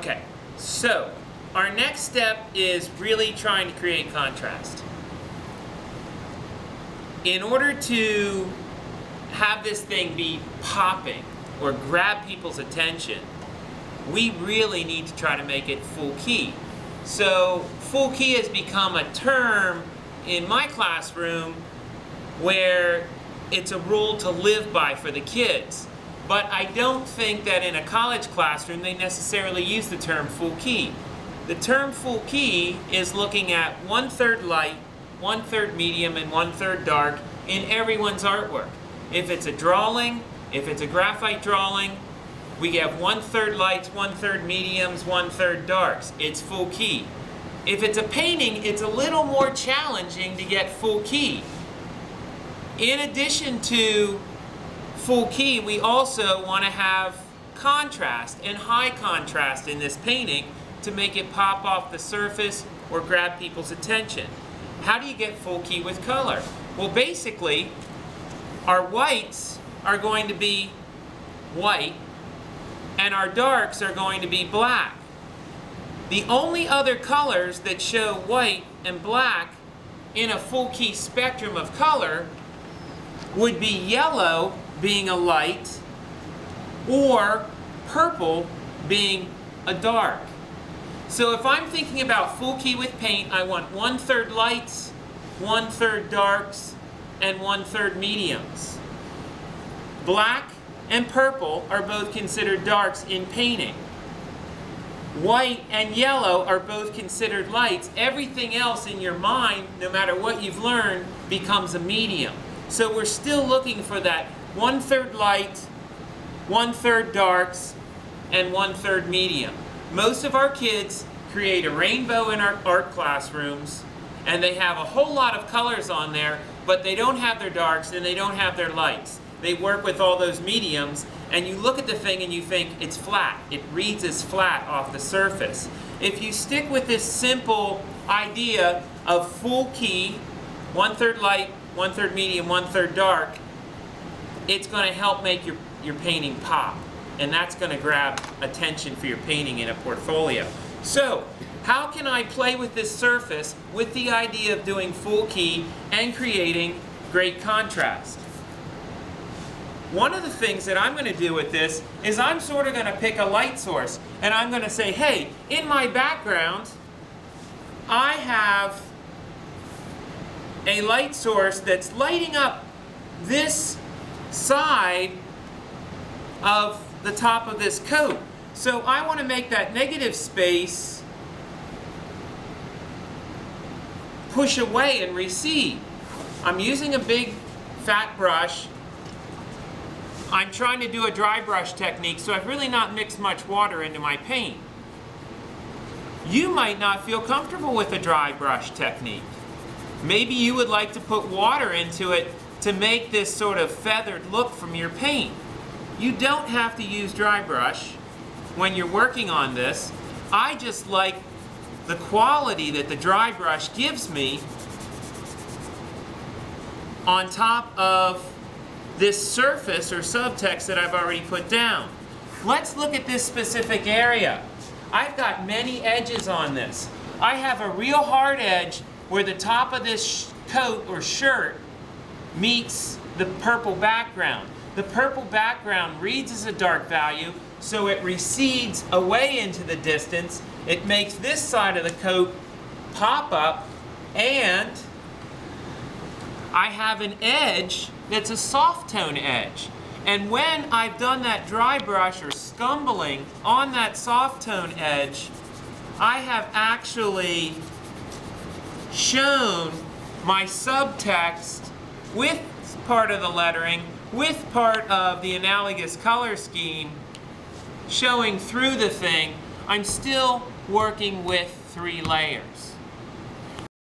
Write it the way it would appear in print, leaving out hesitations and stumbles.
Okay, so our next step is really trying to create contrast. In order to have this thing be popping or grab people's attention, we really need to try to make it full key. So full key has become a term in my classroom where it's a rule to live by for the kids. But I don't think that in a college classroom they necessarily use the term full key. The term full key is looking at 1/3 light, 1/3 medium, and 1/3 dark in everyone's artwork. If it's a drawing, if it's a graphite drawing, we have 1/3 lights, 1/3 mediums, 1/3 darks. It's full key. If it's a painting, it's a little more challenging to get full key. In addition to full key, we also want to have contrast and high contrast in this painting to make it pop off the surface or grab people's attention. How do you get full key with color? Well, basically, our whites are going to be white and our darks are going to be black. The only other colors that show white and black in a full key spectrum of color would be yellow being a light or purple being a dark. So if I'm thinking about full key with paint, I want 1/3 lights, 1/3 darks, and 1/3 mediums. Black and purple are both considered darks in painting. White and yellow are both considered lights. Everything else in your mind, no matter what you've learned, becomes a medium. So we're still looking for that 1/3 light, 1/3 darks, and 1/3 medium. Most of our kids create a rainbow in our art classrooms, and they have a whole lot of colors on there, but they don't have their darks and they don't have their lights. They work with all those mediums, and you look at the thing and you think it's flat. It reads as flat off the surface. If you stick with this simple idea of full key, 1/3 light, 1/3 medium, 1/3 dark, it's going to help make your painting pop. And that's going to grab attention for your painting in a portfolio. So, how can I play with this surface with the idea of doing full key and creating great contrast? One of the things that I'm going to do with this is I'm sort of going to pick a light source, and I'm going to say, hey, in my background, I have a light source that's lighting up this side of the top of this coat. So I want to make that negative space push away and recede. I'm using a big fat brush. I'm trying to do a dry brush technique, so I've really not mixed much water into my paint. You might not feel comfortable with a dry brush technique. Maybe you would like to put water into it to make this sort of feathered look from your paint. You don't have to use dry brush when you're working on this. I just like the quality that the dry brush gives me on top of this surface or subtext that I've already put down. Let's look at this specific area. I've got many edges on this. I have a real hard edge where the top of this coat or shirt meets the purple background. The purple background reads as a dark value, so it recedes away into the distance. It makes this side of the coat pop up, and I have an edge that's a soft tone edge. And when I've done that dry brush or scumbling on that soft tone edge, I have actually shown my subtext with part of the lettering, with part of the analogous color scheme showing through the thing. I'm still working with 3 layers.